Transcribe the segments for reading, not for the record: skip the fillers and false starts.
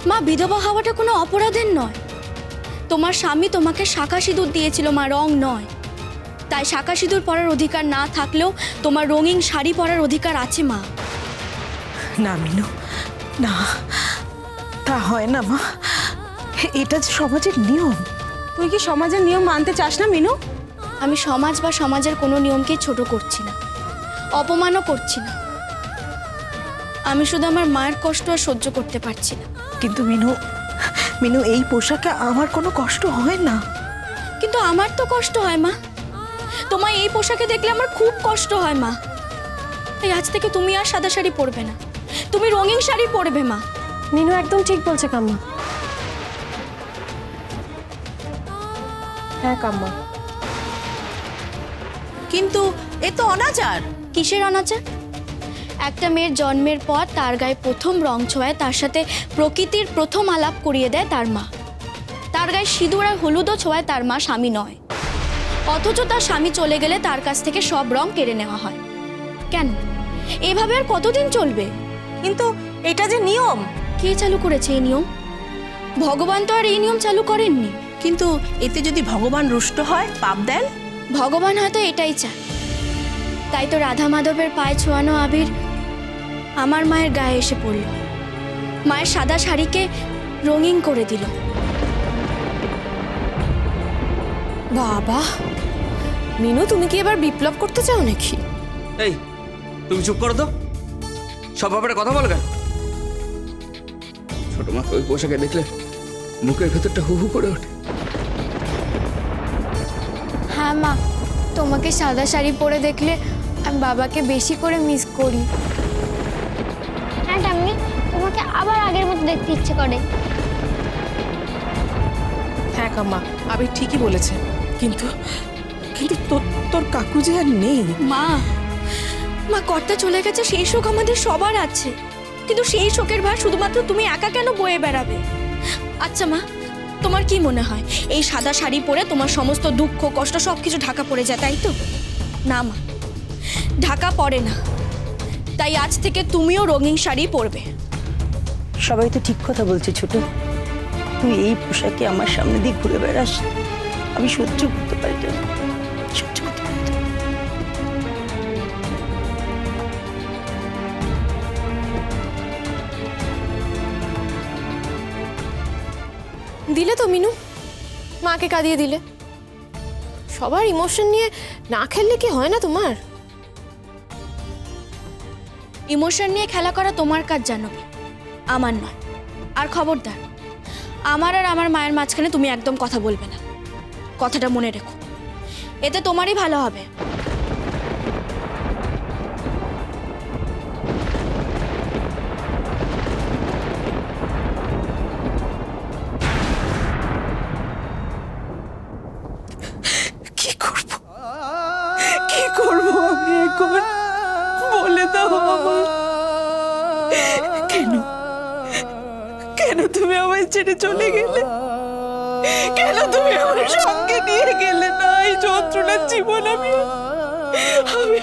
মা, বিধবা হওয়াটা কোনো অপরাধের নয়। তোমার স্বামী তোমাকে শাঁখা সিঁদুর দিয়েছিল মা, রং নয়। তাই শাঁখা সিঁদুর পরার অধিকার না থাকলেও তোমার রঙিন শাড়ি পরার অধিকার আছে মা। না মিনু, না, তা হয় না মা। এটা যে সমাজের নিয়ম। তুই কি সমাজের নিয়ম মানতে চাস না মিনু? আমি সমাজ বা সমাজের কোনো নিয়মকে ছোট করছি না, অপমানও করছি না। আমি শুধু আমার মায়ের কষ্ট আর সহ্য করতে পারছি না। কিন্তু মিনু, মিনু এই পোশাকে আমার কোনো কষ্ট হয় না। কিন্তু আমার তো কষ্ট হয় মা। তোমায় এই পোশাকে দেখলে আমার খুব কষ্ট হয় মা। তাই আজ থেকে তুমি আর সাদা শাড়ি পরবে না, তুমি রঙিন শাড়ি পরবে মা। মিনু একদম ঠিক বলছে কাম্মা। হ্যাঁ কাম্মা। কিন্তু এ তো অনাচার। কিসের অনাচার? একটা মেয়ের জন্মের পর তার গায়ে প্রথম রং ছোঁয়ায় তার সাথে প্রকৃতির প্রথম আলাপ করিয়ে দেয় তার মা। তার গায়ে সিঁদুর আর হলুদও ছোঁয়ায় তার মা স্বামী নয়। অথচ তার স্বামী চলে গেলে তার কাছ থেকে সব রং কেড়ে নেওয়া হয়। কেন? এভাবে আর কতদিন চলবে? কিন্তু এটা যে নিয়ম। কে চালু করেছে এই নিয়ম? ভগবান তো আর এই নিয়ম চালু করেননি। কিন্তু এতে যদি ভগবান রুষ্ট হয়, পাপ দেন। ভগবান হয়তো এটাই চায়। তাই তো রাধা মাধবের পায়ে ছোঁয়ানো আবির আমার মায়ের গায়ে এসে পড়ল, মায়ের সাদা শাড়িকে রঙিন করে দিল। বাবা, মিনু তুমি কি এবার বিপ্লব করতে চাও নাকি? এই তুমি চুপ করো তো, সব ব্যাপারে কথা বল কেন? ছোট মাকে ওই পোশাকে দেখলে মুখের ভেতরটা হু হু করে ওঠে। হ্যাঁ মা, তোমাকে সাদা শাড়ি পরে দেখলে আমি বাবাকে বেশি করে মিস করি। হ্যাঁ ঠাম্মি, তোমাকে আবার আগের মতো দেখতে ইচ্ছে করে। হ্যাঁ কাম্মা, আবির ঠিকই বলেছে। কিন্তু কিন্তু তোর কাকু যে আর নেই। মা, মা কর্তা চলে গেছে, সেই শোক আমাদের সবার আছে। কিন্তু সেই শোকের ভার শুধুমাত্র তুমি একা কেন বয়ে বেড়াবে? আচ্ছা মা, তোমার কি মনে হয় এই সাদা শাড়ি পরে তোমার সমস্ত দুঃখ কষ্ট সবকিছু ঢাকা পড়ে যায়, তাই তো? না মা, ঢাকা পড়ে না। তাই আজ থেকে তুমিও রঙিন শাড়ি পরবে। সবাই তো ঠিক কথা বলছে ছোট। তুই এই পোশাকে আমার সামনে দিয়ে ঘুরে বেড়াস, আমি সহ্য করতে পারি না, সহ্য করতে পারি না। দিলে তো মিনু, মাকে কাঁদিয়ে দিলে। সবার ইমোশন নিয়ে না খেললে কি হয় না তোমার? ইমোশন নিয়ে খেলা করা তোমার কাজ জানবি, আমার নয়। আর খবরদার, আমার আর আমার মায়ের মাঝখানে তুমি একদম কথা বলবে না। কথাটা মনে রেখো, এতে তোমারই ভালো হবে। কি করব, কি করব আমি এখন? বলে দাও আমার। কেন কেন তুমি আমায় ছেড়ে চলে গেলে? কেন তুমি আমার সঙ্গে নিয়ে গেলে না? এই যন্ত্রণার জীবন আমি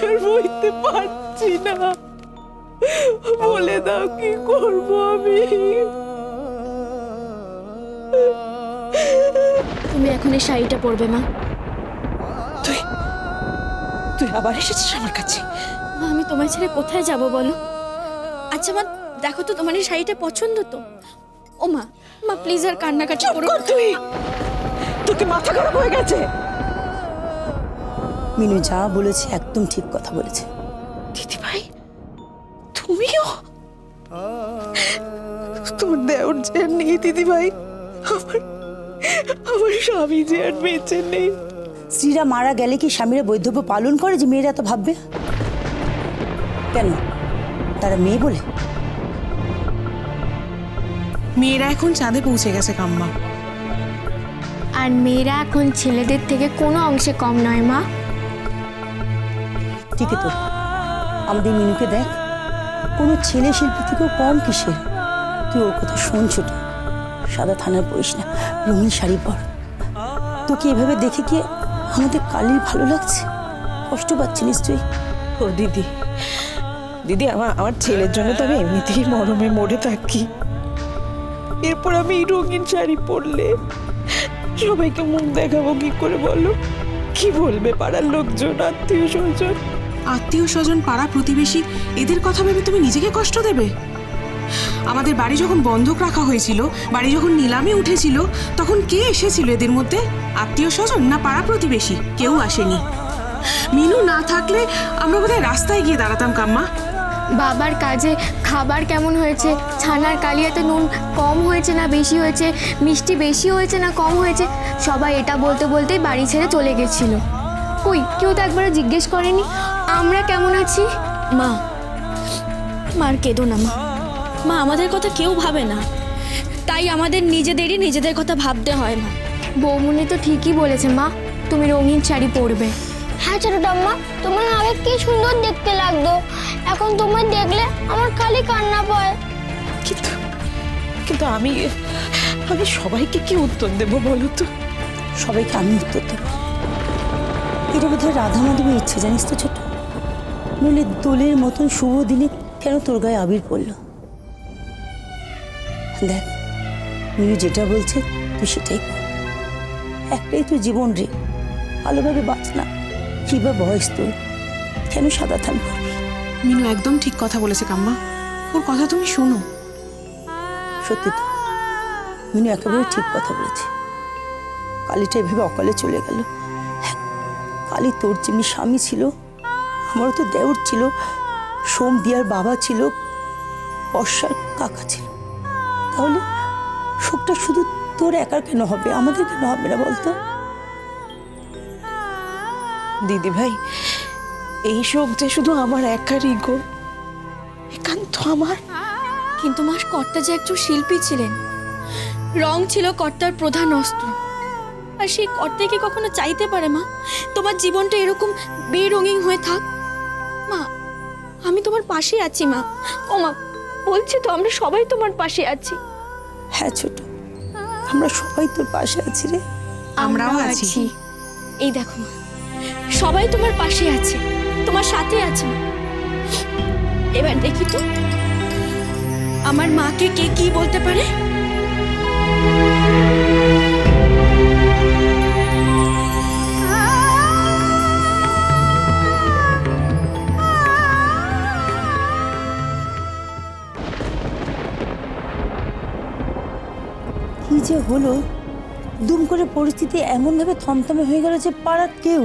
আর বইতে পারছি না। বলে দাও কি করব আমি? তুমি এখন এই শাড়িটা পরবে মা। তুই তুই আবার এসেছিস আমার কাছে? মা, আমি তোমায় ছেড়ে কোথায় যাব বলো? আচ্ছা মা, দেখো তো তোমার এই শাড়িটা পছন্দ তো? ও মা, মা প্লিজ আর কান্নাকাটি করো না। তুই তোকে মাথা খারাপ হয়ে গেছে? মিনু যা বলেছে একদম ঠিক কথা বলেছে। দিদি ভাই, তুমিও? তোমার দেওর যে আর নেই দিদি ভাই, আমার আমার স্বামী যে আর বেঁচে নেই। স্ত্রীরা মারা গেলে কি স্বামীরা বৈধব্য পালন করে যে মেয়েরা এত ভাববে? কেন, তারা মেয়ে বলে? মেয়েরা এখন চাঁদে পৌঁছে গেছে কাম্মা। আর মেয়েরা এখন ছেলেদের থেকে কোনো অংশে কম নয় মা। ঠিকই তো, আমাদের মিনুকে দেখ, কোনো ছেলে শিল্পী থেকেও কম কিসের। তুই ওর কথা শোন ছোট, সাদা থানায় পড়িস না, রঙিন শাড়ি পর। তোকে এভাবে দেখে কি আমাদের কালির ভালো লাগছে? কষ্ট পাচ্ছি নিশ্চয়ই। ও দিদি, দিদি আমার ছেলের জন্য তো আমি এমনিতেই মরমে মরে থাকি। এরপর আমি এই রঙিন শাড়ি পরলে সবাইকে মুখ দেখাবো কি করে বলো? কি বলবে পাড়ার লোকজন, আত্মীয় স্বজন? আত্মীয় স্বজন, পাড়া প্রতিবেশী, এদের কথা ভেবে তুমি নিজেকে কষ্ট দেবে? আমাদের বাড়ি যখন বন্ধক রাখা হয়েছিল, বাড়ি যখন নিলামে উঠেছিল, তখন কে এসেছিল এদের মধ্যে? আত্মীয় স্বজন না পাড়া প্রতিবেশী? কেউ আসেনি। মিনু না থাকলে আমরা বোধহয় রাস্তায় গিয়ে দাঁড়াতাম কাম্মা। বাবার কাজে খাবার কেমন হয়েছে, ছানার কালিয়াতে নুন কম হয়েছে না বেশি হয়েছে, মিষ্টি বেশি হয়েছে না কম হয়েছে, সবাই এটা বলতে বলতেই বাড়ি ছেড়ে চলে গেছিল। কই কেউ তো একবারও জিজ্ঞেস করেনি আমরা কেমন আছি। মা, মার কেঁদো না মা। মা, আমাদের কথা কেউ ভাবে না, তাই আমাদের নিজেদের কথা ভাবতে হয় মা। বৌমনি তো ঠিকই বলেছে মা, তুমি রঙিন শাড়ি পরবে। হ্যাঁ ছোট ঠাম্মা, তোমার আগে কি সুন্দর দেখতে লাগতো, এখন তোমায় দেখলে আমার খালি কান্না পায়। কিন্তু কিন্তু আমি সবাইকে কি উত্তর দেবো বলো তো? সবাইকে আমি উত্তর দেবো। এটা বোধহয় রাধা মাধবের ইচ্ছে, জানিস তো ছোট? নইলে দোলের মতন শুভ দিনে কেন তোর গায়ে আবির পড়লো? দেখ, মিনু যেটা বলছে তুই সেটাই কর। একটাই তো জীবন রে, ভালোভাবে বাঁচ না। কি বা বয়স তোর, কেন সাদা থান করবি? মিনু একদম ঠিক কথা বলেছে কাম্মা, ওর কথা তুমি শোনো। সত্যি তো, মিনু একেবারে ঠিক কথা বলেছে। কালীটা এভাবে অকালে চলে গেল। হ্যাঁ, কালী তোর যেমনি স্বামী ছিল, আমারও তো দেওর ছিল, সোম দিয়ার বাবা ছিল, বর্ষার কাকা ছিল। তাহলে শোকটা শুধু তোর একার কেন হবে, আমাদের কেন হবে না বলতো? দিদি ভাই, এই শোক যে শুধু আমার একারই গো, একান্ত আমার। কিন্তু মা, কর্তা যে একজন শিল্পী ছিলেন, রং ছিল কর্তার প্রধান অস্ত্র। আর সেই কর্তাই কি কখনো চাইতে পারে মা তোমার জীবনটা এরকম বেরঙিন হয়ে থাক? মা, আমি তোমার পাশে আছি মা। ও মা, বলছি তো আমরা সবাই তোমার পাশে আছি। হ্যাঁ ছোট, আমরা সবাই তোর পাশে আছি রে। আমরাও আছি। এই দেখো মা, সবাই তোমার পাশে আছে, তোমার সাথে আছে মা। এবার দেখি তো আমার মাকে কে কি বলতে পারে। কি যে হলো, দুম করে পরিস্থিতি এমনভাবে থমথমে হয়ে গেল যে পাড়ার কেউ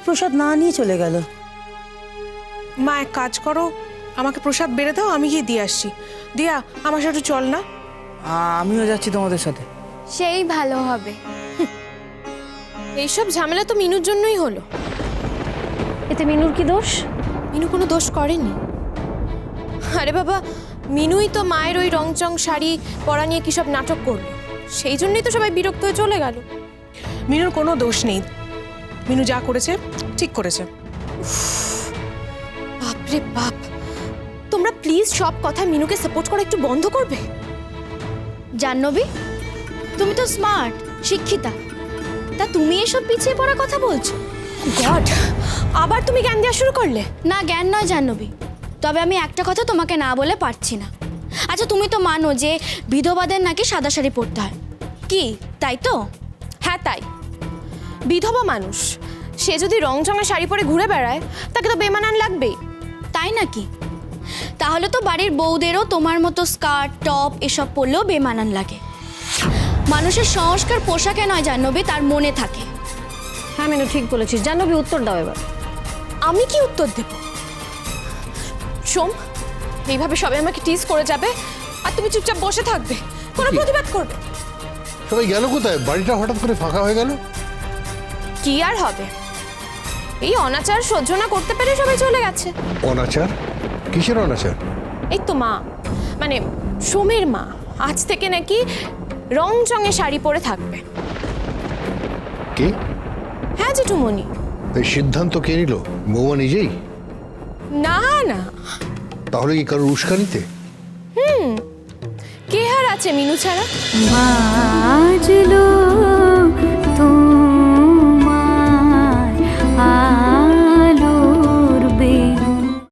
প্রসাদ না নিয়ে চলে গেল। মা এক কাজ করো, আমাকে প্রসাদ বেড়ে দাও, আমি গিয়ে দিয়ে আসছি। দিয়া, আমার সাথে চল না। আমিও যাচ্ছি তোমাদের সাথে। সেই ভালো হবে। এইসব ঝামেলা তো মিনুর জন্যই হলো। এতে মিনুর কি দোষ? মিনু কোনো দোষ করেনি। আরে বাবা, মিনুই তো মায়ের ওই রংচং শাড়ি পরা নিয়ে কি সব নাটক করলো, সেই জন্যই তো সবাই বিরক্ত হয়ে চলে গেল। মিনুর কোনো দোষ নেই, মিনু যা করেছে ঠিক করেছে। বাপরে বাপ, তোমরা প্লিজ সব কথা মিনুকে সাপোর্ট করা একটু বন্ধ করবে? জাহ্নবী, তুমি তো স্মার্ট, শিক্ষিতা, তা তুমি এসব পিছিয়ে পড়া কথা বলছো? গড, আবার তুমি জ্ঞান দেওয়া শুরু করলে? না, জ্ঞান নয় জাহ্নবী, তবে আমি একটা কথা তোমাকে না বলে পারছি না। আচ্ছা, তুমি তো মানো যে বিধবাদের নাকি সাদা শাড়ি পরতে হয়, কি তাই তো? হ্যাঁ তাই। বিধবা মানুষ, সে যদি রংচঙে শাড়ি পরে ঘুরে বেড়ায়, তাকে তো বেমানান লাগবেই। তাই নাকি? তাহলে তো বাড়ির বউদেরও তোমার মতো স্কার্ট টপ এসব পরলেও বেমানান লাগে। মানুষের সংস্কার পোশাকে নয় জাহ্নবী, তার মনে থাকে। হ্যাঁ মিনু, ঠিক বলেছিস। জাহ্নবী, উত্তর দাও এবার। আমি কি উত্তর দেব? সোম, এইভাবে সবাই আমাকে টিজ করে যাবে আর তুমি চুপচাপ বসে থাকবে, কোনো প্রতিবাদ করবে? সবাই গেল কোথায়? বাড়িটা হঠাৎ করে ফাঁকা হয়ে গেল। কি আর হবে, এই অনাচার সহ্য না করতে পেরে সবাই চলে গেছে। অনাচার? কিসের অনাচার? এই তো মা, মানে সোমের মা আজ থেকে নাকি রংচঙে শাড়ি পরে থাকবে। কে? হ্যাঁ জেঠুমনি। এই সিদ্ধান্ত কে নিল? বৌমা নিজেই? না না, তাহলে কি কারোর উস্কানিতে? কে আর আছে মিনু ছাড়া? বাজলো